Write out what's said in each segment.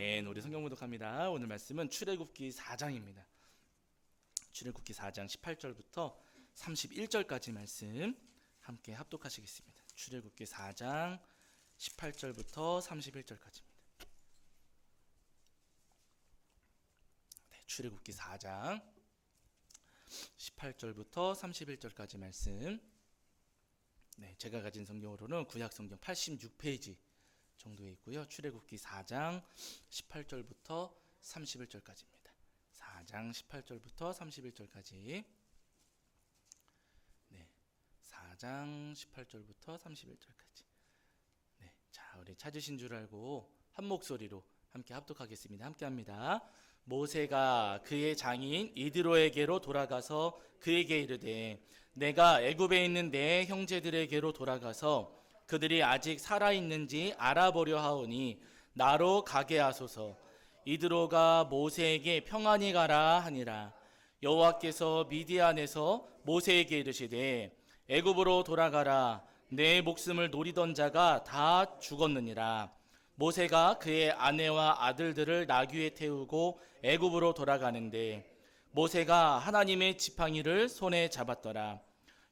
아멘. 우리 성경 교독합니다. 오늘 말씀은 출애굽기 4장입니다. 출애굽기 4장 18절부터 31절까지 말씀 함께 합독하시겠습니다. 출애굽기 4장 18절부터 31절까지입니다. 출애굽기 4장 18절부터 31절까지 말씀. 제가 가진 성경으로는 구약 성경 86페이지 정도에 있고요. 출애굽기 4장 18절부터 31절까지입니다. 4장 18절부터 31절까지. 4장 18절부터 31절까지. 자, 우리 찾으신 줄 알고 한 목소리로 함께 합독하겠습니다. 함께 합니다. 모세가 그의 장인 이드로에게로 돌아가서 그에게 이르되, 내가 애굽에 있는 내 형제들에게로 돌아가서 그들이 아직 살아있는지 알아보려 하오니 나로 가게 하소서. 이드로가 모세에게 평안히 가라 하니라. 여호와께서 미디안에서 모세에게 이르시되, 애굽으로 돌아가라. 내 목숨을 노리던 자가 다 죽었느니라. 모세가 그의 아내와 아들들을 나귀에 태우고 애굽으로 돌아가는데 모세가 하나님의 지팡이를 손에 잡았더라.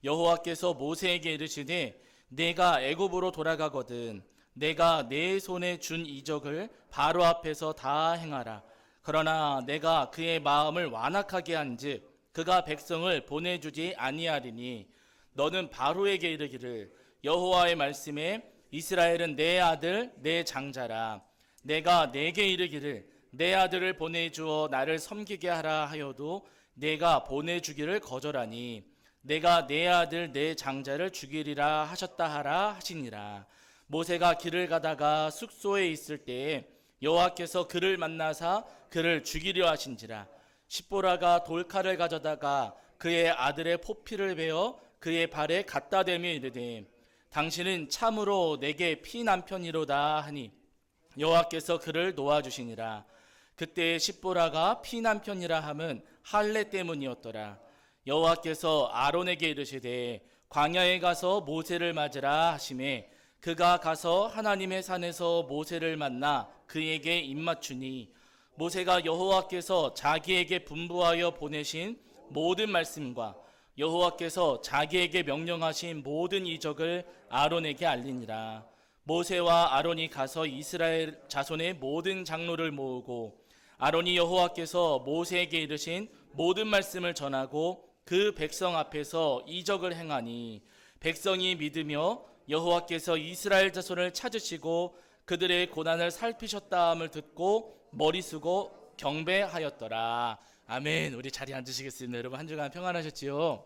여호와께서 모세에게 이르시되, 내가 애굽으로 돌아가거든 내가 내 손에 준 이적을 바로 앞에서 다 행하라. 그러나 내가 그의 마음을 완악하게 한즉 그가 백성을 보내주지 아니하리니 너는 바로에게 이르기를, 여호와의 말씀에 이스라엘은 내 아들 내 장자라. 내가 내게 이르기를 내 아들을 보내주어 나를 섬기게 하라 하여도 내가 보내주기를 거절하니 내가 내 아들 내 장자를 죽이리라 하셨다 하라 하시니라. 모세가 길을 가다가 숙소에 있을 때에 여호와께서 그를 만나사 그를 죽이려 하신지라. 십보라가 돌칼을 가져다가 그의 아들의 포피를 베어 그의 발에 갖다 대며 이르되, 당신은 참으로 내게 피남편이로다 하니 여호와께서 그를 놓아주시니라. 그때 십보라가 피남편이라 함은 할례 때문이었더라. 여호와께서 아론에게 이르시되, 광야에 가서 모세를 맞으라 하시매 그가 가서 하나님의 산에서 모세를 만나 그에게 입맞추니 모세가 여호와께서 자기에게 분부하여 보내신 모든 말씀과 여호와께서 자기에게 명령하신 모든 이적을 아론에게 알리니라. 모세와 아론이 가서 이스라엘 자손의 모든 장로를 모으고 아론이 여호와께서 모세에게 이르신 모든 말씀을 전하고 그 백성 앞에서 이적을 행하니 백성이 믿으며 여호와께서 이스라엘 자손을 찾으시고 그들의 고난을 살피셨다함을 듣고 머리 쓰고 경배하였더라. 아멘. 우리 자리에 앉으시겠습니다. 여러분 한 주간 평안하셨지요?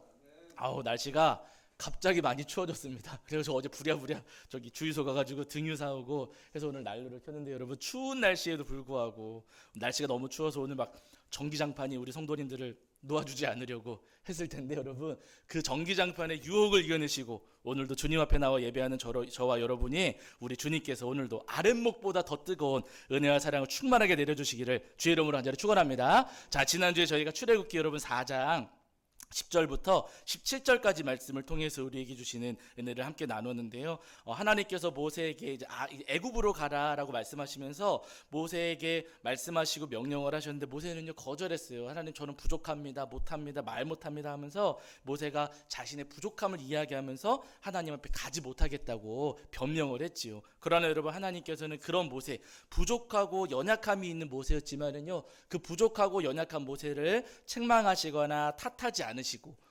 날씨가 갑자기 많이 추워졌습니다. 그래서 어제 부랴부랴 저기 주유소 가가지고 등유 사오고 해서 오늘 난로를 켰는데, 여러분 추운 날씨에도 불구하고 날씨가 너무 추워서 오늘 막 전기장판이 우리 성도님들을 놓아주지 않으려고 했을 텐데, 여러분 그 전기장판의 유혹을 이겨내시고 오늘도 주님 앞에 나와 예배하는 저와 여러분이 우리 주님께서 오늘도 아랫목보다 더 뜨거운 은혜와 사랑을 충만하게 내려주시기를 주의 이름으로 간절히 축원합니다. 자, 지난주에 저희가 출애굽기 여러분 4장 10절부터 17절까지 말씀을 통해서 우리에게 주시는 은혜를 함께 나누었는데요. 하나님께서 모세에게 이제 애굽으로 가라라고 말씀하시면서 모세에게 말씀하시고 명령을 하셨는데 모세는요 거절했어요. 하나님, 저는 부족합니다, 못합니다, 말 못합니다 하면서 모세가 자신의 부족함을 이야기하면서 하나님 앞에 가지 못하겠다고 변명을 했지요. 그러나 여러분, 하나님께서는 그런 모세, 부족하고 연약함이 있는 모세였지만은요 그 부족하고 연약한 모세를 책망하시거나 탓하지 않으시고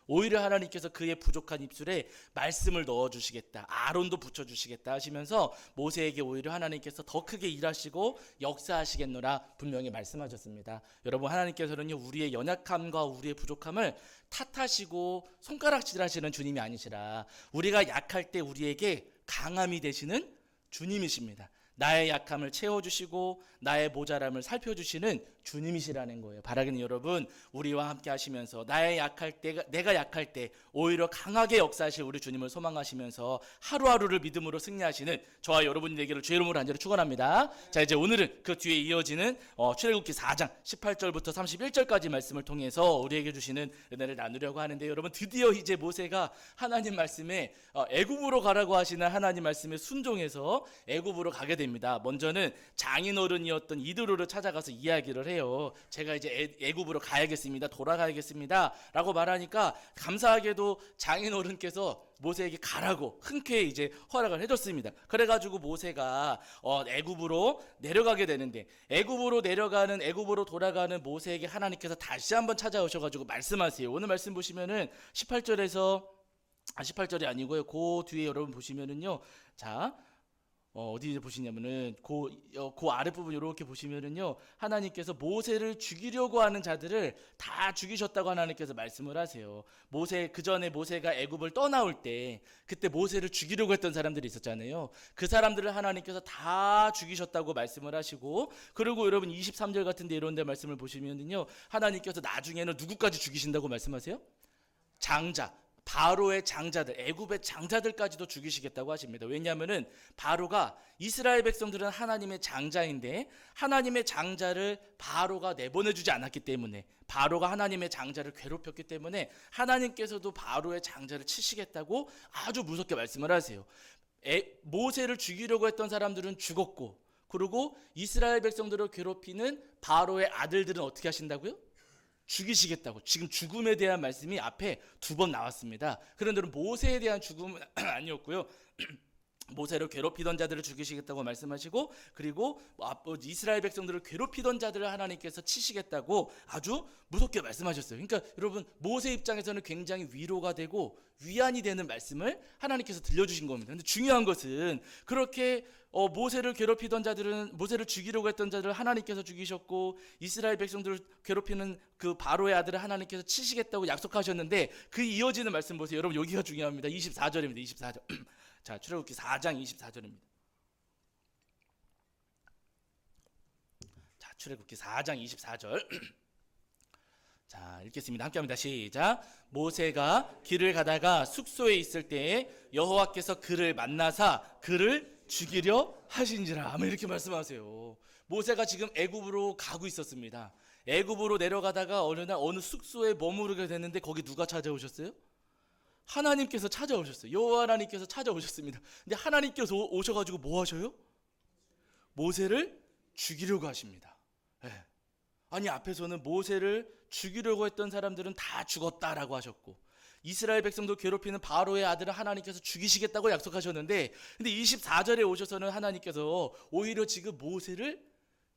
오히려 하나님께서 그의 부족한 입술에 말씀을 넣어주시겠다, 아론도 붙여주시겠다 하시면서 모세에게 오히려 하나님께서 더 크게 일하시고 역사하시겠노라 분명히 말씀하셨습니다. 여러분, 하나님께서는요 우리의 연약함과 우리의 부족함을 탓하시고 손가락질하시는 주님이 아니시라 우리가 약할 때 우리에게 강함이 되시는 주님이십니다. 나의 약함을 채워주시고 나의 모자람을 살펴주시는 주님이시라는 거예요. 바라기는 여러분, 우리와 함께 하시면서 나의 약할 때, 내가 약할 때 오히려 강하게 역사하실 우리 주님을 소망하시면서 하루하루를 믿음으로 승리하시는 저와 여러분이 되기를 주의 이름으로 간절히 축원합니다. 자, 이제 오늘은 그 뒤에 이어지는 출애굽기 4장 18절부터 31절까지 말씀을 통해서 우리에게 주시는 은혜를 나누려고 하는데, 여러분 드디어 이제 모세가 하나님 말씀에 애굽으로 가라고 하시는 하나님 말씀에 순종해서 애굽으로 가게 됩니다. 먼저는 장인어른이었던 이드로를 찾아가서 이야기를 해요. 제가 이제 애굽으로 가야겠습니다. 돌아가야겠습니다. 라고 말하니까 감사하게도 장인어른께서 모세에게 가라고 흔쾌히 이제 허락을 해줬습니다. 그래가지고 모세가 애굽으로 내려가게 되는데, 애굽으로 돌아가는 모세에게 하나님께서 다시 한번 찾아오셔가지고 말씀하세요. 오늘 말씀 보시면은 18절이 아니고요. 그 뒤에 여러분 보시면은요. 자, 어디 보시냐면은 그 아랫부분 이렇게 보시면은요. 하나님께서 모세를 죽이려고 하는 자들을 다 죽이셨다고 하나님께서 말씀을 하세요. 그 전에 모세가 애굽을 떠나올 때 그때 모세를 죽이려고 했던 사람들이 있었잖아요. 그 사람들을 하나님께서 다 죽이셨다고 말씀을 하시고, 그리고 여러분 23절 같은데 이런 데 말씀을 보시면은요. 하나님께서 나중에는 누구까지 죽이신다고 말씀하세요? 장자, 바로의 장자들, 애굽의 장자들까지도 죽이시겠다고 하십니다. 왜냐하면은 바로가, 이스라엘 백성들은 하나님의 장자인데 하나님의 장자를 바로가 내보내주지 않았기 때문에, 바로가 하나님의 장자를 괴롭혔기 때문에 하나님께서도 바로의 장자를 치시겠다고 아주 무섭게 말씀을 하세요. 모세를 죽이려고 했던 사람들은 죽었고, 그리고 이스라엘 백성들을 괴롭히는 바로의 아들들은 어떻게 하신다고요? 죽이시겠다고. 지금 죽음에 대한 말씀이 앞에 2번 나왔습니다. 그런데 모세에 대한 죽음은 아니었고요. 모세를 괴롭히던 자들을 죽이시겠다고 말씀하시고, 그리고 이스라엘 백성들을 괴롭히던 자들을 하나님께서 치시겠다고 아주 무섭게 말씀하셨어요. 그러니까 여러분, 모세 입장에서는 굉장히 위로가 되고 위안이 되는 말씀을 하나님께서 들려주신 겁니다. 근데 중요한 것은, 그렇게 모세를 괴롭히던 자들은, 모세를 죽이려고 했던 자들을 하나님께서 죽이셨고, 이스라엘 백성들을 괴롭히는 그 바로의 아들을 하나님께서 치시겠다고 약속하셨는데, 그 이어지는 말씀 보세요. 여러분, 여기가 중요합니다. 24절입니다. 24절. 자, 출애굽기 4장 24절입니다. 자, 출애굽기 4장 24절. 자, 읽겠습니다. 함께합니다. 시작. 모세가 길을 가다가 숙소에 있을 때에 여호와께서 그를 만나사 그를 죽이려 하신지라. 아멘. 이렇게 말씀하세요. 모세가 지금 애굽으로 가고 있었습니다. 애굽으로 내려가다가 어느 날 어느 숙소에 머무르게 됐는데, 거기 누가 찾아오셨어요? 하나님께서 찾아오셨어요. 여호와 하나님께서 찾아오셨습니다. 근데 하나님께서 오셔가지고 뭐 하셔요? 모세를 죽이려고 하십니다. 네. 아니, 앞에서는 모세를 죽이려고 했던 사람들은 다 죽었다라고 하셨고, 이스라엘 백성도 괴롭히는 바로의 아들을 하나님께서 죽이시겠다고 약속하셨는데, 근데 24절에 오셔서는 하나님께서 오히려 지금 모세를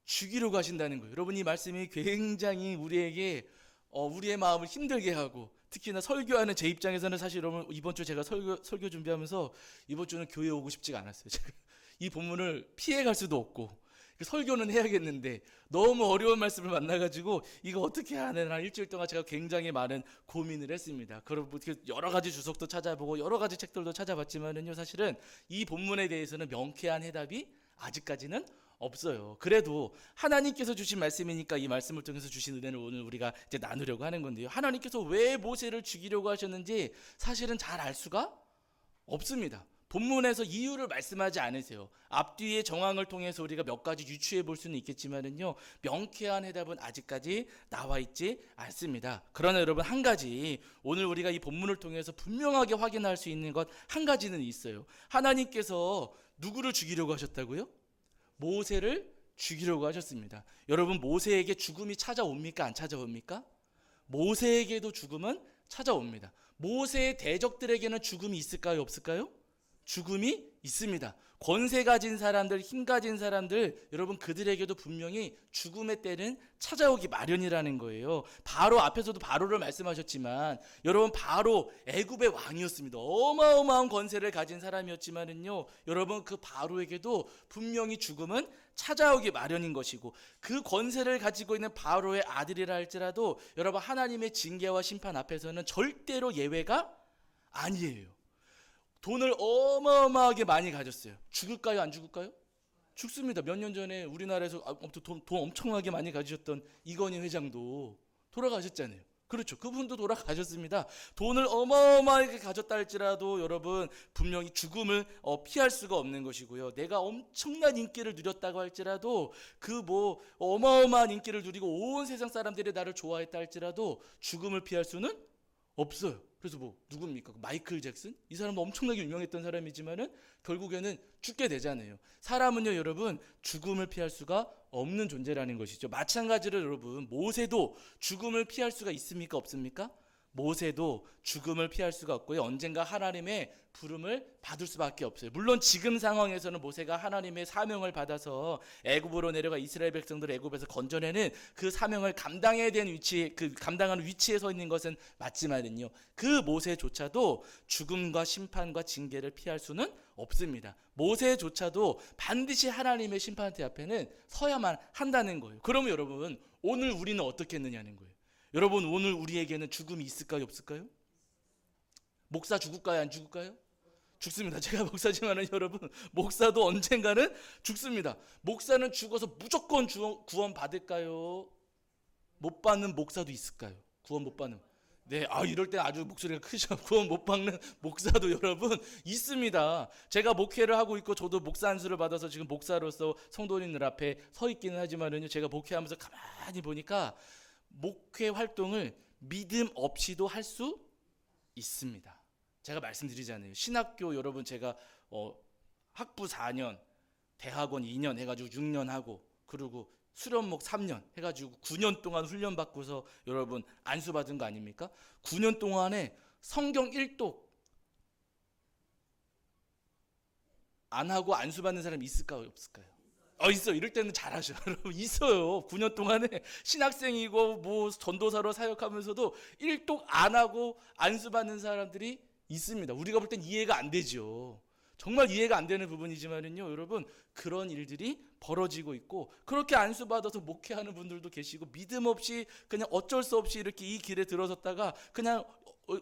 죽이려고 하신다는 거예요. 여러분, 이 말씀이 굉장히 우리에게 우리의 마음을 힘들게 하고, 특히나 설교하는 제 입장에서는 사실 여러분, 이번 주 제가 설교 준비하면서 이번 주는 교회 오고 싶지가 않았어요. 제가 이 본문을 피해갈 수도 없고, 설교는 해야겠는데 너무 어려운 말씀을 만나가지고 이거 어떻게 해야 되나, 일주일 동안 제가 굉장히 많은 고민을 했습니다. 그리고 여러 가지 주석도 찾아보고 여러 가지 책들도 찾아봤지만은요, 사실은 이 본문에 대해서는 명쾌한 해답이 아직까지는 없어요. 그래도 하나님께서 주신 말씀이니까 이 말씀을 통해서 주신 은혜를 오늘 우리가 이제 나누려고 하는 건데요. 하나님께서 왜 모세를 죽이려고 하셨는지 사실은 잘 알 수가 없습니다. 본문에서 이유를 말씀하지 않으세요. 앞뒤의 정황을 통해서 우리가 몇 가지 유추해 볼 수는 있겠지만은요, 명쾌한 해답은 아직까지 나와 있지 않습니다. 그러나 여러분, 한 가지 오늘 우리가 이 본문을 통해서 분명하게 확인할 수 있는 것 한 가지는 있어요. 하나님께서 누구를 죽이려고 하셨다고요? 모세를 죽이려고 하셨습니다. 여러분, 모세에게 죽음이 찾아옵니까? 안 찾아옵니까? 모세에게도 죽음은 찾아옵니다. 모세의 대적들에게는 죽음이 있을까요? 없을까요? 죽음이 있습니다. 권세 가진 사람들, 힘 가진 사람들, 여러분, 그들에게도 분명히 죽음의 때는 찾아오기 마련이라는 거예요. 바로 앞에서도 바로를 말씀하셨지만, 여러분, 바로 애굽의 왕이었습니다. 어마어마한 권세를 가진 사람이었지만은요, 여러분, 그 바로에게도 분명히 죽음은 찾아오기 마련인 것이고, 그 권세를 가지고 있는 바로의 아들이라 할지라도 여러분, 하나님의 징계와 심판 앞에서는 절대로 예외가 아니에요. 돈을 어마어마하게 많이 가졌어요. 죽을까요? 안 죽을까요? 죽습니다. 몇 년 전에 우리나라에서 돈 엄청나게 많이 가지셨던 이건희 회장도 돌아가셨잖아요. 그렇죠. 그분도 돌아가셨습니다. 돈을 어마어마하게 가졌다 할지라도 여러분, 분명히 죽음을 피할 수가 없는 것이고요. 내가 엄청난 인기를 누렸다고 할지라도, 어마어마한 인기를 누리고 온 세상 사람들이 나를 좋아했다 할지라도 죽음을 피할 수는 없어요. 그래서 뭐 누굽니까? 마이클 잭슨? 이 사람도 엄청나게 유명했던 사람이지만은 결국에는 죽게 되잖아요. 사람은요, 여러분, 죽음을 피할 수가 없는 존재라는 것이죠. 마찬가지로 여러분, 모세도 죽음을 피할 수가 있습니까? 없습니까? 모세도 죽음을 피할 수가 없고요. 언젠가 하나님의 부름을 받을 수밖에 없어요. 물론 지금 상황에서는 모세가 하나님의 사명을 받아서 애굽으로 내려가 이스라엘 백성들을 애굽에서 건져내는 그 사명을 감당해야 되는 위치, 그 감당하는 위치에 서 있는 것은 맞지만은요, 그 모세조차도 죽음과 심판과 징계를 피할 수는 없습니다. 모세조차도 반드시 하나님의 심판대 앞에는 서야만 한다는 거예요. 그러면 여러분, 오늘 우리는 어떻게 했느냐는 거예요. 여러분, 오늘 우리에게는 죽음이 있을까요, 없을까요? 목사 죽을까요, 안 죽을까요? 죽습니다. 제가 목사지만은 여러분, 목사도 언젠가는 죽습니다. 목사는 죽어서 무조건 구원 받을까요? 못 받는 목사도 있을까요? 구원 못 받는. 네, 이럴 때 아주 목소리가 크죠. 구원 못 받는 목사도 여러분 있습니다. 제가 목회를 하고 있고 저도 목사 안수를 받아서 지금 목사로서 성도님들 앞에 서 있기는 하지만은요, 제가 목회하면서 가만히 보니까 목회 활동을 믿음 없이도 할 수 있습니다. 제가 말씀드리잖아요. 신학교 여러분, 제가 학부 4년, 대학원 2년 해가지고 6년 하고, 그리고 수련목 3년 해가지고 9년 동안 훈련 받고서 여러분 안수 받은 거 아닙니까? 9년 동안에 성경 1독 안 하고 안수 받는 사람이 있을까요, 없을까요? 있어요. 이럴 때는 잘하죠. 여러분, 있어요. 9년 동안에 신학생이고 뭐 전도사로 사역하면서도 1독 안 하고 안수 받는 사람들이 있습니다. 우리가 볼 땐 이해가 안 되죠. 정말 이해가 안 되는 부분이지만은요, 여러분, 그런 일들이 벌어지고 있고, 그렇게 안수 받아서 목회하는 분들도 계시고, 믿음 없이 그냥 어쩔 수 없이 이렇게 이 길에 들어섰다가 그냥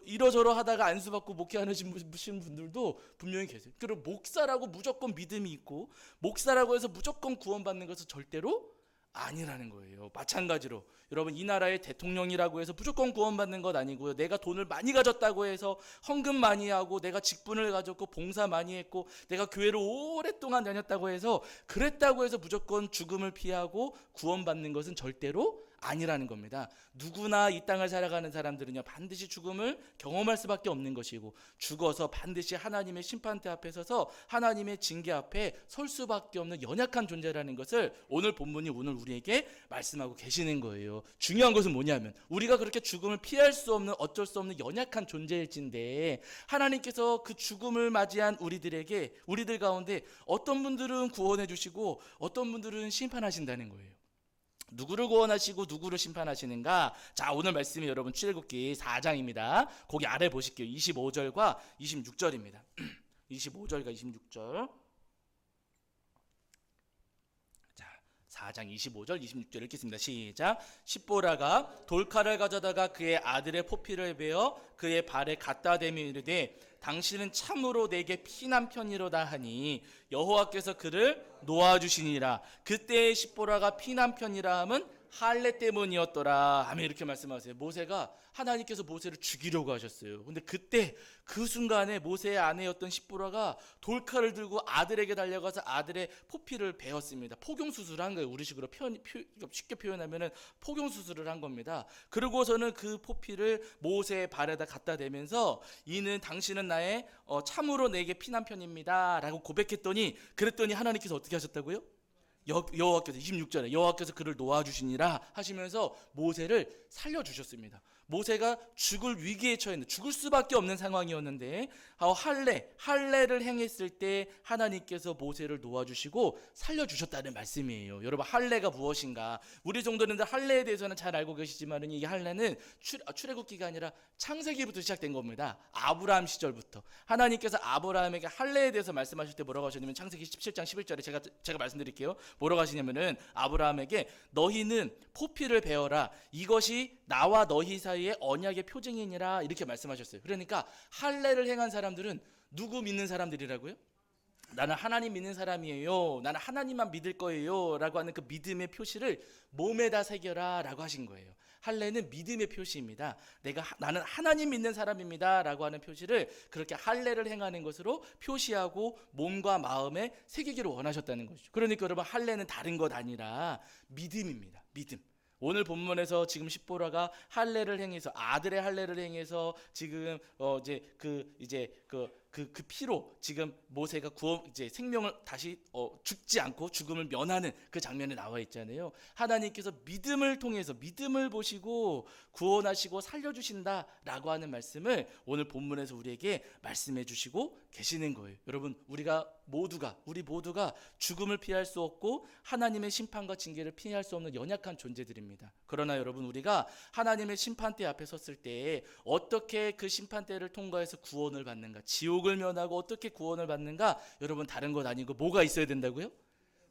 이러저러 하다가 안수 받고 목회하는 분들도 분명히 계세요. 그리고 목사라고 무조건 믿음이 있고, 목사라고 해서 무조건 구원받는 것은 절대로 아니라는 거예요. 마찬가지로 여러분, 이 나라의 대통령이라고 해서 무조건 구원받는 것 아니고요. 내가 돈을 많이 가졌다고 해서 헌금 많이 하고, 내가 직분을 가졌고 봉사 많이 했고, 내가 교회를 오랫동안 다녔다고 해서, 그랬다고 해서 무조건 죽음을 피하고 구원받는 것은 절대로 아니라는 겁니다. 누구나 이 땅을 살아가는 사람들은요, 반드시 죽음을 경험할 수밖에 없는 것이고, 죽어서 반드시 하나님의 심판대 앞에 서서 하나님의 징계 앞에 설 수밖에 없는 연약한 존재라는 것을 오늘 본문이 오늘 우리에게 말씀하고 계시는 거예요. 중요한 것은 뭐냐면, 우리가 그렇게 죽음을 피할 수 없는, 어쩔 수 없는 연약한 존재일진데, 하나님께서 그 죽음을 맞이한 우리들 가운데 어떤 분들은 구원해 주시고 어떤 분들은 심판하신다는 거예요. 누구를 구원하시고 누구를 심판하시는가? 자, 오늘 말씀이 여러분 출애굽기 4장입니다. 거기 아래 보실게요. 25절과 26절입니다. 25절과 26절. 자, 4장 25절 26절 읽겠습니다. 시작. 십보라가 돌칼을 가져다가 그의 아들의 포피를 베어 그의 발에 갖다 대며 이르되, 당신은 참으로 내게 피난 편이로다 하니 여호와께서 그를 놓아주시니라. 그때의 십보라가 피난 편이라 함은 할례 때문이었더라 하며 이렇게 말씀하세요. 모세가, 하나님께서 모세를 죽이려고 하셨어요. 근데 그때 그 순간에 모세의 아내였던 십보라가 돌칼을 들고 아들에게 달려가서 아들의 포피를 베었습니다. 포경수술을 한 거예요. 우리식으로 쉽게 표현하면은 포경수술을 한 겁니다. 그러고서는 그 포피를 모세의 발에다 갖다 대면서, 이는 당신은 나의 참으로 내게 피난 편입니다 라고 고백했더니, 그랬더니 하나님께서 어떻게 하셨다고요? 여호와께서 26절에 여호와께서 그를 놓아주시니라 하시면서 모세를 살려주셨습니다. 모세가 죽을 위기에 처했는데, 죽을 수밖에 없는 상황이었는데, 할례를 행했을 때 하나님께서 모세를 놓아주시고 살려주셨다는 말씀이에요. 여러분, 할례가 무엇인가? 우리 정도는 할례에 대해서는 잘 알고 계시지만, 이 할례는 출애굽기가 아니라 창세기부터 시작된 겁니다. 아브라함 시절부터 하나님께서 아브라함에게 할례에 대해서 말씀하실 때 뭐라고 하셨냐면, 창세기 17장 11절에 제가 말씀드릴게요. 뭐라고 하시냐면은, 아브라함에게 너희는 포피를 베어라. 이것이 나와 너희 사이의 언약의 표징이니라. 이렇게 말씀하셨어요. 그러니까 할례를 행한 사람들은 누구 믿는 사람들이라고요? 나는 하나님 믿는 사람이에요. 나는 하나님만 믿을 거예요 라고 하는 그 믿음의 표시를 몸에다 새겨라 라고 하신 거예요. 할례는 믿음의 표시입니다. 나는 하나님 믿는 사람입니다 라고 하는 표시를 그렇게 할례를 행하는 것으로 표시하고 몸과 마음에 새기기를 원하셨다는 것이죠. 그러니까 여러분, 할례는 다른 것 아니라 믿음입니다. 믿음. 오늘 본문에서 지금 십보라가 할례를 행해서 아들의 할례를 행해서 지금 그 피로 지금 모세가 이제 생명을 다시 죽지 않고 죽음을 면하는 그 장면이 나와 있잖아요. 하나님께서 믿음을 통해서 믿음을 보시고 구원하시고 살려주신다라고 하는 말씀을 오늘 본문에서 우리에게 말씀해 주시고 계시는 거예요. 여러분 우리 모두가 죽음을 피할 수 없고 하나님의 심판과 징계를 피할 수 없는 연약한 존재들입니다. 그러나 여러분 우리가 하나님의 심판대 앞에 섰을 때 어떻게 그 심판대를 통과해서 구원을 받는가, 지옥을 면하고 어떻게 구원을 받는가, 여러분 다른 것 아니고 뭐가 있어야 된다고요?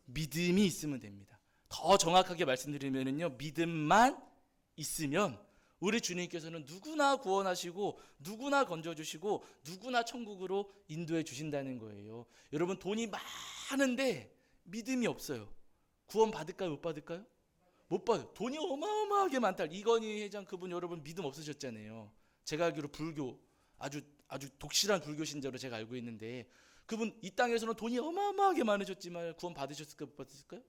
믿음이 있으면 됩니다. 더 정확하게 말씀드리면요, 믿음만 있으면 우리 주님께서는 누구나 구원하시고 누구나 건져주시고 누구나 천국으로 인도해 주신다는 거예요. 여러분 돈이 많은데 믿음이 없어요. 구원 받을까요? 못 받을까요? 못 받아요. 돈이 어마어마하게 많다. 이건희 회장 그분 여러분 믿음 없으셨잖아요. 제가 알기로 불교 아주 독실한 불교 신자로 제가 알고 있는데 그분 이 땅에서는 돈이 어마어마하게 많으셨지만 구원 받으셨을까요? 못 받으셨을까요?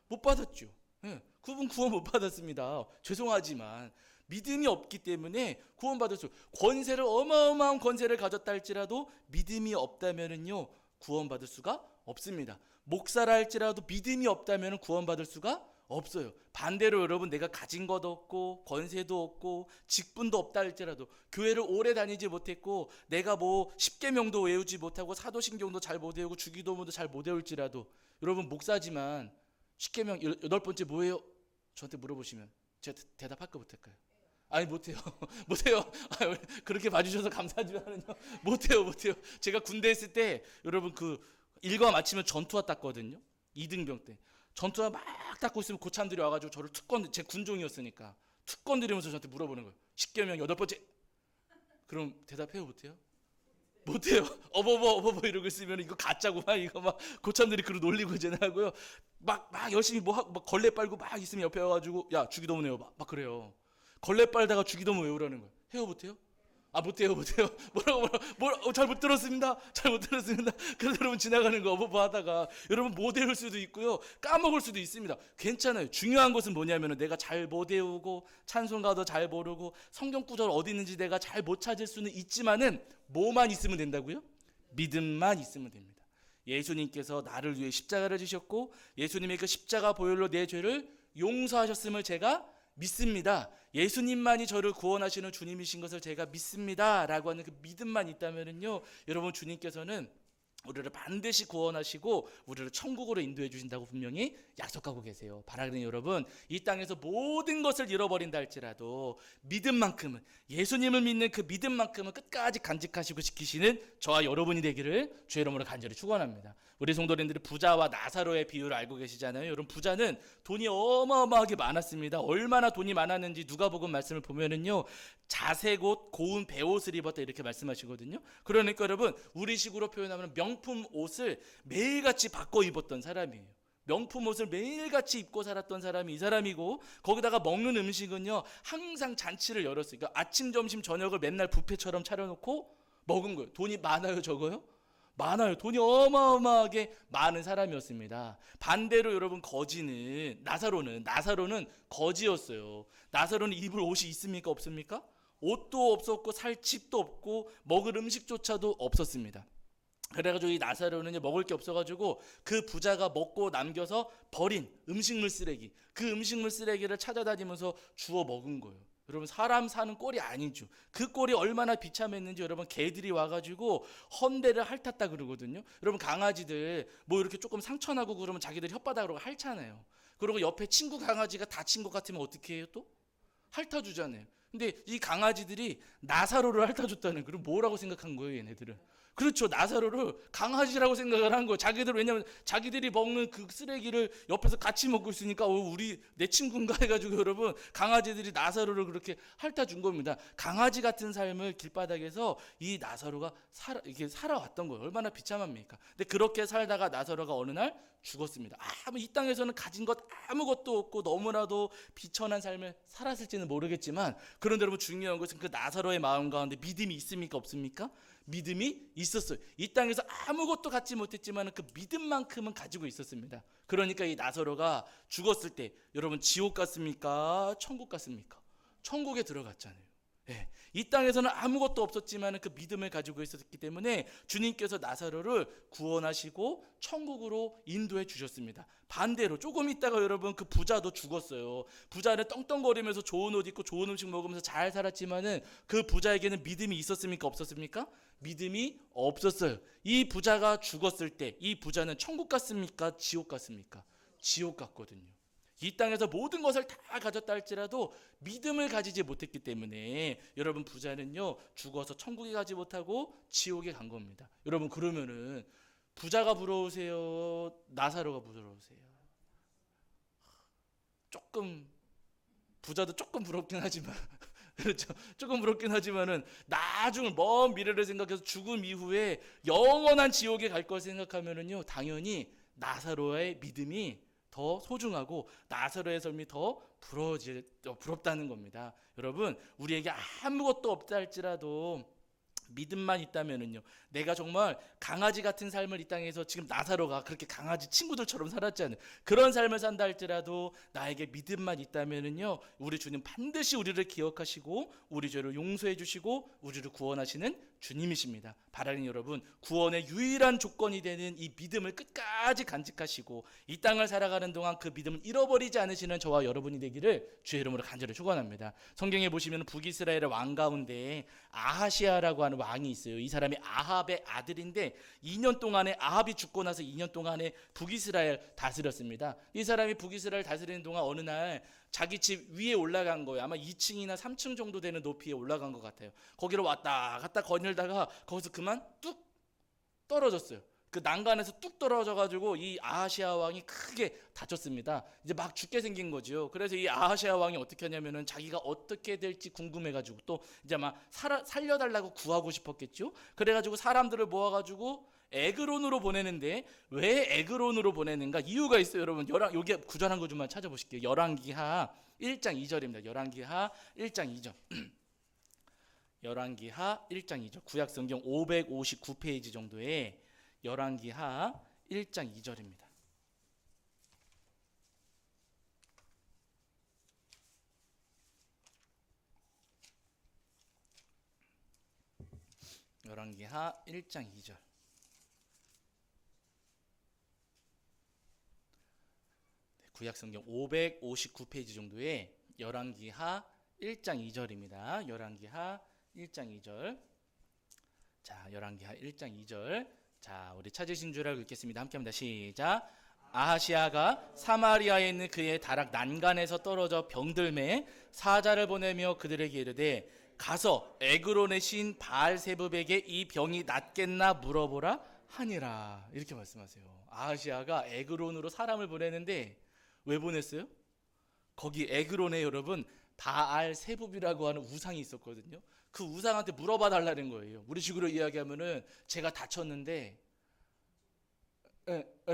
못 받았죠. 네, 그분 구원 못 받았습니다. 죄송하지만 믿음이 없기 때문에 구원 받을 수, 권세를 어마어마한 권세를 가졌다 할지라도 믿음이 없다면은요 구원 받을 수가 없습니다. 목사라 할지라도 믿음이 없다면 구원 받을 수가 없어요. 반대로 여러분 내가 가진 것도 없고 권세도 없고 직분도 없다 할지라도 교회를 오래 다니지 못했고 내가 뭐 십계명도 외우지 못하고 사도신경도 잘 못 외우고 주기도문도 잘 못 외울지라도 여러분 목사지만 십계명 8번째 뭐예요? 저한테 물어보시면 제가 대답할까 못할까요? 아니 못해요. 못해요. 그렇게 봐주셔서 감사하지만요 못해요. 제가 군대 있을 때 여러분 그 일과 마치면 전투화 땄거든요. 2등병 때 전투화 막 닦고 있으면 고참들이 와가지고 저를 제 군종이었으니까 특권 드리면서 저한테 물어보는 거예요. 십계명 8번째. 그럼 대답해요? 못해요? 못해요. 어버버 이러고 있으면 이거 가짜구만 이거 막 고참들이 그러 놀리고 이제하고요. 막 열심히 막 걸레 빨고 막 있으면 옆에 와가지고 야 주기도문 외워봐 막 그래요. 걸레 빨다가 주기도문 외우라는 거예요. 해요? 못해요? 아 못해요. 뭐라고 잘 못 들었습니다. 그래서 여러분 지나가는 거 어버버 하다가 여러분 못 외울 수도 있고요. 까먹을 수도 있습니다. 괜찮아요. 중요한 것은 뭐냐면 내가 잘 못 외우고 찬송가도 잘 모르고 성경 구절 어디 있는지 내가 잘 못 찾을 수는 있지만은 뭐만 있으면 된다고요? 믿음만 있으면 됩니다. 예수님께서 나를 위해 십자가를 지셨고 예수님의 그 십자가 보혈로 내 죄를 용서하셨음을 제가 믿습니다. 예수님만이 저를 구원하시는 주님이신 것을 제가 믿습니다 라고 하는 그 믿음만 있다면요 여러분 주님께서는 우리를 반드시 구원하시고 우리를 천국으로 인도해 주신다고 분명히 약속하고 계세요. 바라는 여러분 이 땅에서 모든 것을 잃어버린다 할지라도 믿음만큼은 예수님을 믿는 그 믿음만큼은 끝까지 간직하시고 지키시는 저와 여러분이 되기를 주의 이름으로 간절히 축원합니다. 우리 성도님들이 부자와 나사로의 비유를 알고 계시잖아요. 여러분 부자는 돈이 어마어마하게 많았습니다. 얼마나 돈이 많았는지 누가복음 말씀을 보면은요 자색 옷 고운 베옷을 입었다 이렇게 말씀하시거든요. 그러니까 여러분 우리식으로 표현하면 명품 옷을 매일같이 바꿔 입었던 사람이에요. 명품 옷을 매일같이 입고 살았던 사람이 이 사람이고 거기다가 먹는 음식은요 항상 잔치를 열었어요. 그러니까 아침 점심 저녁을 맨날 뷔페처럼 차려놓고 먹은 거예요. 돈이 많아요 적어요? 많아요. 돈이 어마어마하게 많은 사람이었습니다. 반대로 여러분 거지는 나사로는 거지였어요. 나사로는 입을 옷이 있습니까 없습니까? 옷도 없었고 살 집도 없고 먹을 음식조차도 없었습니다. 그래가지고 이 나사로는 먹을 게 없어가지고 그 부자가 먹고 남겨서 버린 음식물 쓰레기, 그 음식물 쓰레기를 찾아다니면서 주워 먹은 거예요. 여러분 사람 사는 꼴이 아니죠. 그 꼴이 얼마나 비참했는지 여러분 개들이 와가지고 헌대를 핥았다 그러거든요. 여러분 강아지들 뭐 이렇게 조금 상처나고 그러면 자기들 혓바닥으로 핥잖아요. 그리고 옆에 친구 강아지가 다친 것 같으면 어떻게 해요 또? 핥아주잖아요. 근데 이 강아지들이 나사로를 핥아줬다는 그럼 뭐라고 생각한 거예요 얘네들은? 그렇죠. 나사로를 강아지라고 생각을 한 거예요. 자기들 왜냐면 자기들이 먹는 그 쓰레기를 옆에서 같이 먹고 있으니까 우리 내 친구인가 해가지고 여러분 강아지들이 나사로를 그렇게 핥아준 겁니다. 강아지 같은 삶을 길바닥에서 이 나사로가 이렇게 살아왔던 거예요. 얼마나 비참합니까? 근데 그렇게 살다가 나사로가 어느 날 죽었습니다. 이 땅에서는 가진 것 아무것도 없고 너무나도 비천한 삶을 살았을지는 모르겠지만 그런데 여러분 중요한 것은 그 나사로의 마음 가운데 믿음이 있습니까 없습니까? 믿음이 있었어요. 이 땅에서 아무것도 갖지 못했지만 그 믿음만큼은 가지고 있었습니다. 그러니까 이 나사로가 죽었을 때 여러분 지옥 갔습니까? 천국 갔습니까? 천국에 들어갔잖아요. 예, 이 땅에서는 아무것도 없었지만 그 믿음을 가지고 있었기 때문에 주님께서 나사로를 구원하시고 천국으로 인도해 주셨습니다. 반대로 조금 있다가 여러분 그 부자도 죽었어요. 부자는 떵떵거리면서 좋은 옷 입고 좋은 음식 먹으면서 잘 살았지만은 그 부자에게는 믿음이 있었습니까? 없었습니까? 믿음이 없었어요. 이 부자가 죽었을 때 이 부자는 천국 갔습니까? 지옥 갔습니까? 지옥 갔거든요. 이 땅에서 모든 것을 다 가졌다 할지라도 믿음을 가지지 못했기 때문에 여러분 부자는요 죽어서 천국에 가지 못하고 지옥에 간 겁니다. 여러분 그러면은 부자가 부러우세요? 나사로가 부러우세요? 조금 부자도 조금 부럽긴 하지만 그렇죠. 조금 부럽긴 하지만은 나중을 먼 미래를 생각해서 죽음 이후에 영원한 지옥에 갈 걸 생각하면은요 당연히 나사로의 믿음이 더 소중하고 나사로의 삶이 더 부럽다는 겁니다. 여러분 우리에게 아무것도 없다 할지라도 믿음만 있다면은요 내가 정말 강아지 같은 삶을 이 땅에서 지금 나사로가 그렇게 강아지 친구들처럼 살았잖아요. 그런 삶을 산다 할지라도 나에게 믿음만 있다면은요 우리 주님 반드시 우리를 기억하시고 우리 죄를 용서해 주시고 우리를 구원하시는 주님이십니다. 바라는 여러분 구원의 유일한 조건이 되는 이 믿음을 끝까지 간직하시고 이 땅을 살아가는 동안 그 믿음을 잃어버리지 않으시는 저와 여러분이 되기를 주의 이름으로 간절히 축원합니다. 성경에 보시면 북이스라엘의 왕 가운데 아하시아라고 하는 왕이 있어요. 이 사람이 아합의 아들인데 2년 동안에 아합이 죽고 나서 2년 동안에 북이스라엘 다스렸습니다. 이 사람이 북이스라엘 다스리는 동안 어느 날 자기 집 위에 올라간 거예요. 아마 2층이나 3층 정도 되는 높이에 올라간 것 같아요. 거기로 왔다 갔다 거닐다가 거기서 그만 뚝 떨어졌어요. 그 난간에서 뚝 떨어져가지고 이 아하시아 왕이 크게 다쳤습니다. 이제 막 죽게 생긴 거죠. 그래서 이 아하시아 왕이 어떻게 하냐면은 자기가 어떻게 될지 궁금해가지고 또 이제 막 살려달라고 구하고 싶었겠죠. 그래가지고 사람들을 모아가지고 에그론으로 보내는데 왜 에그론으로 보내는가 이유가 있어요. 여러분 여기 구절한 거 좀만 찾아보실게요. 열왕기하 1장 2절입니다. 열왕기하 1장 2절. 열왕기하 1장 2절. 구약성경 559페이지 정도에 열왕기하 1장 2절입니다. 열왕기하 1장 2절. 구약성경 559페이지 정도에 열왕기하 1장 2절입니다. 열왕기하 1장 2절. 자, 열왕기하 1장 2절. 자, 우리 찾으신 줄 알고 읽겠습니다. 함께합니다. 시작. 아하시아가 사마리아에 있는 그의 다락 난간에서 떨어져 병들매 사자를 보내며 그들에게 이르되 가서 에그론의 신 바알세붑에게 이 병이 낫겠나 물어보라 하니라. 이렇게 말씀하세요. 아하시아가 에그론으로 사람을 보내는데 왜 보냈어요? 거기 에그론에 여러분 바알세붑이라고 하는 우상이 있었거든요. 그 우상한테 물어봐 달라는 거예요. 우리 식으로 이야기하면은 제가 다쳤는데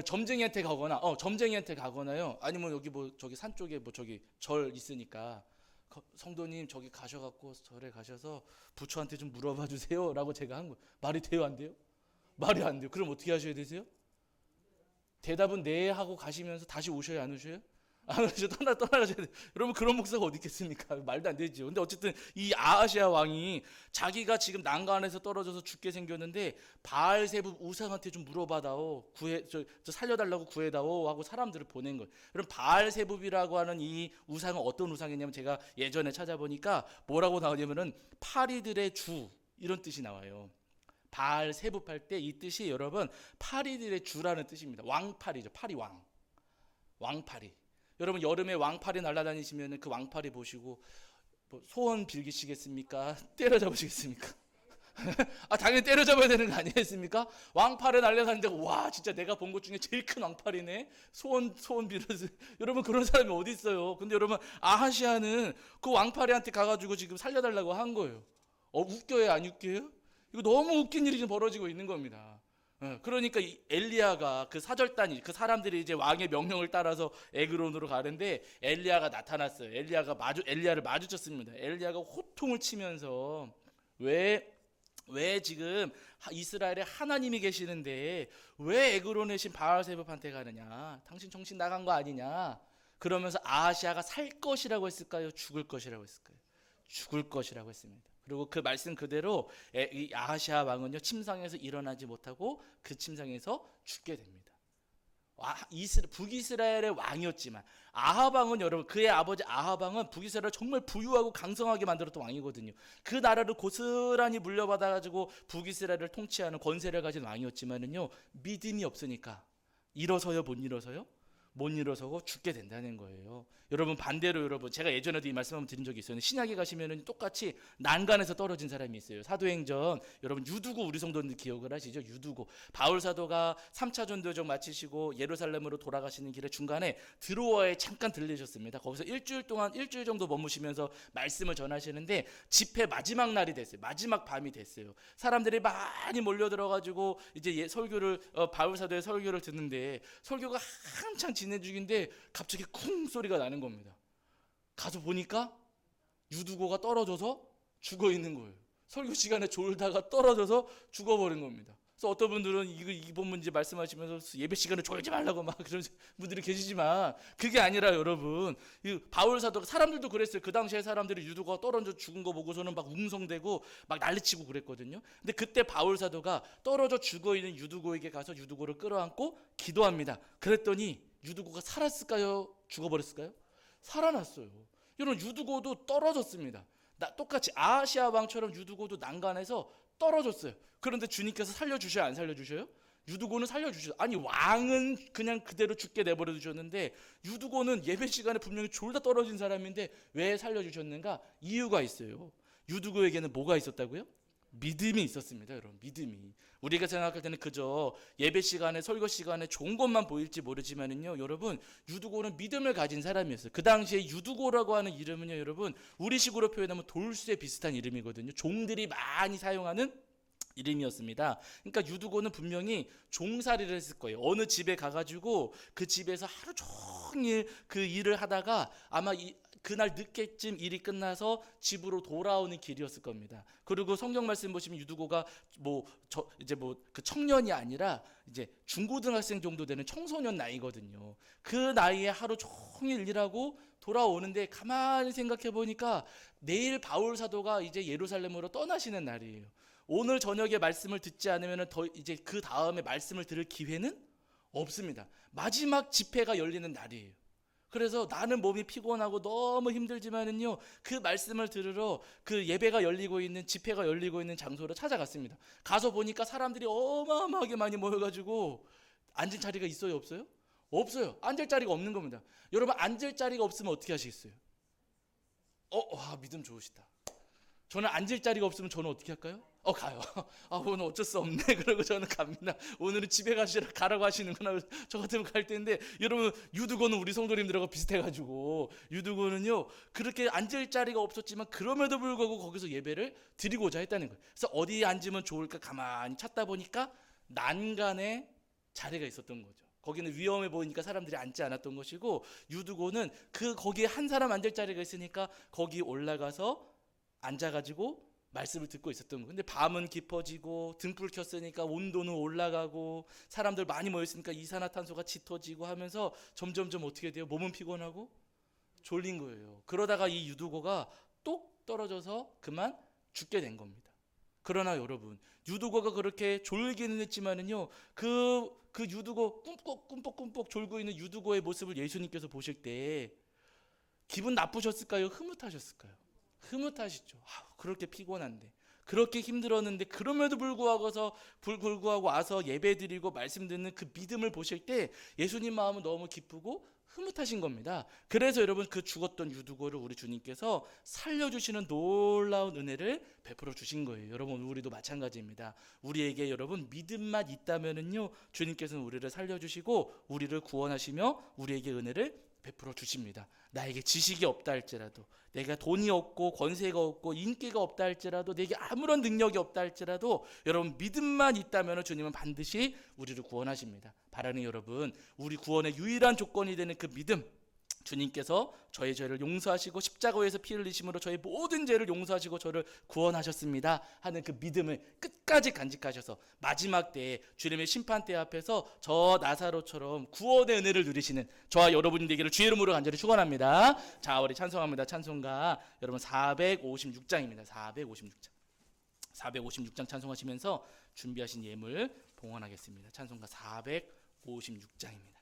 점쟁이한테 가거나요. 아니면 여기 뭐 저기 산 쪽에 뭐 저기 절 있으니까 성도님 저기 가셔갖고 절에 가셔서 부처한테 좀 물어봐 주세요라고 제가 한 거예요. 말이 돼요, 안 돼요? 말이 안 돼요. 그럼 어떻게 하셔야 되세요? 대답은 네 하고 가시면서 다시 오셔야 안 오셔요? 안 오셔 떠나가셔야 돼요. 여러분 그런 목사가 어디 있겠습니까? 말도 안 되죠. 근데 어쨌든 이 아하시아 왕이 자기가 지금 난간에서 떨어져서 죽게 생겼는데 바알세붑 우상한테 좀 물어봐다오, 저 살려달라고 구해다오 하고 사람들을 보낸 거예요. 그럼 바알세붑이라고 하는 이 우상은 어떤 우상이냐면 제가 예전에 찾아보니까 뭐라고 나오냐면은 파리들의 주 이런 뜻이 나와요. 바알세붑 할 때 이 뜻이 여러분 파리들의 주라는 뜻입니다. 왕파리죠. 파리 왕. 왕파리. 여러분 여름에 왕파리 날아다니시면 그 왕파리 보시고 뭐 소원 빌기시겠습니까? 때려잡으시겠습니까? 당연히 때려잡아야 되는 거 아니겠습니까? 왕파리 날아다니는데 와 진짜 내가 본 것 중에 제일 큰 왕파리네. 소원 빌어서 여러분 그런 사람이 어디 있어요? 근데 여러분 아하시아는 그 왕파리한테 가가지고 지금 살려달라고 한 거예요. 웃겨요, 안 웃겨요? 이거 너무 웃긴 일이 지금 벌어지고 있는 겁니다. 그러니까 엘리야가 그 사절단이 그 사람들이 이제 왕의 명령을 따라서 에그론으로 가는데 엘리야가 나타났어요. 엘리야를 마주쳤습니다. 엘리야가 호통을 치면서 왜 왜 지금 이스라엘에 하나님이 계시는데 왜 에그론의 바알세붑한테 가느냐? 당신 정신 나간 거 아니냐? 그러면서 아하시아가 살 것이라고 했을까요? 죽을 것이라고 했을까요? 죽을 것이라고 했습니다. 그리고 그 말씀 그대로 이 아하시아 왕은요 침상에서 일어나지 못하고 그 침상에서 죽게 됩니다. 북이스라엘의 왕이었지만 아합 왕은 여러분 그의 아버지 아합 왕은 북이스라엘을 정말 부유하고 강성하게 만들었던 왕이거든요. 그 나라를 고스란히 물려받아가지고 북이스라엘을 통치하는 권세를 가진 왕이었지만은요 믿음이 없으니까 일어서요 못 일어서요? 못 일어서고 죽게 된다는 거예요. 여러분 반대로 여러분 제가 예전에도 이 말씀 한번 드린 적이 있어요. 신약에 가시면은 똑같이 난간에서 떨어진 사람이 있어요. 사도행전 여러분 유두고 우리 성도님들 기억을 하시죠? 유두고 바울 사도가 3차 전도여정 마치시고 예루살렘으로 돌아가시는 길에 중간에 드로아에 잠깐 들리셨습니다. 거기서 일주일 정도 머무시면서 말씀을 전하시는데 집회 마지막 날이 됐어요. 마지막 밤이 됐어요. 사람들이 많이 몰려들어가지고 이제 설교를 바울 사도의 설교를 듣는데 설교가 한창 진행 중인데 갑자기 쿵 소리가 나는 겁니다. 가서 보니까 유두고가 떨어져서 죽어 있는 거예요. 설교 시간에 졸다가 떨어져서 죽어버린 겁니다. 그래서 어떤 분들은 이번 문제 말씀하시면서 예배 시간에 졸지 말라고 막 그런 분들이 계시지만 그게 아니라 여러분 바울 사도가 사람들도 그랬어요. 그 당시에 사람들이 유두고가 떨어져 죽은 거 보고서는 막 웅성대고 막 난리치고 그랬거든요. 근데 그때 바울 사도가 떨어져 죽어 있는 유두고에게 가서 유두고를 끌어안고 기도합니다. 그랬더니 유두고가 살았을까요? 죽어버렸을까요? 살아났어요. 여러분 유두고도 떨어졌습니다. 똑같이 아하시아 왕처럼 유두고도 난간에서 떨어졌어요. 그런데 주님께서 살려주셔요? 안 살려주셔요? 유두고는 살려주셔요. 아니 왕은 그냥 그대로 죽게 내버려 두셨는데 유두고는 예배 시간에 분명히 졸다 떨어진 사람인데 왜 살려주셨는가? 이유가 있어요. 유두고에게는 뭐가 있었다고요? 믿음이 있었습니다. 여러분 믿음이. 우리가 생각할 때는 그저 예배 시간에 설교 시간에 좋은 것만 보일지 모르지만은요 여러분 유두고는 믿음을 가진 사람이었어요. 그 당시에 유두고라고 하는 이름은요 여러분 우리식으로 표현하면 돌쇠 비슷한 이름이거든요. 종들이 많이 사용하는 이름이었습니다. 그러니까 유두고는 분명히 종살이를 했을 거예요. 어느 집에 가가지고 그 집에서 하루 종일 그 일을 하다가 아마 그날 늦게쯤 일이 끝나서 집으로 돌아오는 길이었을 겁니다. 그리고 성경 말씀 보시면 유두고가 그 청년이 아니라 이제 중고등학생 정도 되는 청소년 나이거든요. 그 나이에 하루 종일 일하고 돌아오는데 가만히 생각해 보니까 내일 바울 사도가 이제 예루살렘으로 떠나시는 날이에요. 오늘 저녁에 말씀을 듣지 않으면 더 이제 그 다음에 말씀을 들을 기회는 없습니다. 마지막 집회가 열리는 날이에요. 그래서 나는 몸이 피곤하고 너무 힘들지만은요 그 말씀을 들으러 그 예배가 열리고 있는 집회가 열리고 있는 장소로 찾아갔습니다. 가서 보니까 사람들이 어마어마하게 많이 모여가지고 앉을 자리가 있어요 없어요? 없어요. 앉을 자리가 없는 겁니다. 여러분 앉을 자리가 없으면 어떻게 하시겠어요? 믿음 좋으시다. 저는 앉을 자리가 없으면 저는 어떻게 할까요? 가요. 오늘 어쩔 수 없네. 그러고 저는 갑니다. 오늘은 집에 가라고 하시는구나. 저 같으면 갈 텐데 여러분 유두고는 우리 성도님들하고 비슷해가지고 유두고는요 그렇게 앉을 자리가 없었지만 그럼에도 불구하고 거기서 예배를 드리고자 했다는 거예요. 그래서 어디에 앉으면 좋을까 가만히 찾다 보니까 난간에 자리가 있었던 거죠. 거기는 위험해 보이니까 사람들이 앉지 않았던 것이고 유두고는 거기에 한 사람 앉을 자리가 있으니까 거기 올라가서 앉아가지고 말씀을 듣고 있었던 거예요. 근데 밤은 깊어지고 등불 켰으니까 온도는 올라가고 사람들 많이 모였으니까 이산화탄소가 짙어지고 하면서 점점점 어떻게 돼요? 몸은 피곤하고 졸린 거예요. 그러다가 이 유두고가 똑 떨어져서 그만 죽게 된 겁니다. 그러나 여러분 유두고가 그렇게 졸기는 했지만은요 그 유두고 꿈뻑 졸고 있는 유두고의 모습을 예수님께서 보실 때 기분 나쁘셨을까요? 흐뭇하셨을까요? 흐뭇하시죠. 그렇게 피곤한데 그렇게 힘들었는데 그럼에도 불구하고 와서 예배드리고 말씀 듣는 그 믿음을 보실 때 예수님 마음은 너무 기쁘고 흐뭇하신 겁니다. 그래서 여러분 그 죽었던 유두고를 우리 주님께서 살려주시는 놀라운 은혜를 베풀어 주신 거예요. 여러분 우리도 마찬가지입니다. 우리에게 여러분 믿음만 있다면은요 주님께서는 우리를 살려주시고 우리를 구원하시며 우리에게 은혜를 베풀어 주십니다. 나에게 지식이 없다 할지라도 내가 돈이 없고 권세가 없고 인기가 없다 할지라도 내게 아무런 능력이 없다 할지라도 여러분 믿음만 있다면 주님은 반드시 우리를 구원하십니다. 바라는 여러분 우리 구원의 유일한 조건이 되는 그 믿음 주님께서 저의 죄를 용서하시고 십자가에서 피 흘리심으로 저의 모든 죄를 용서하시고 저를 구원하셨습니다 하는 그 믿음을 끝까지 간직하셔서 마지막 때에 주님의 심판대 앞에서 저 나사로처럼 구원의 은혜를 누리시는 저와 여러분이 되기를 주의 이름으로 간절히 축원합니다. 자, 우리 찬송합니다. 찬송가 여러분 456장입니다. 456장 찬송하시면서 준비하신 예물 봉헌하겠습니다. 찬송가 456장입니다.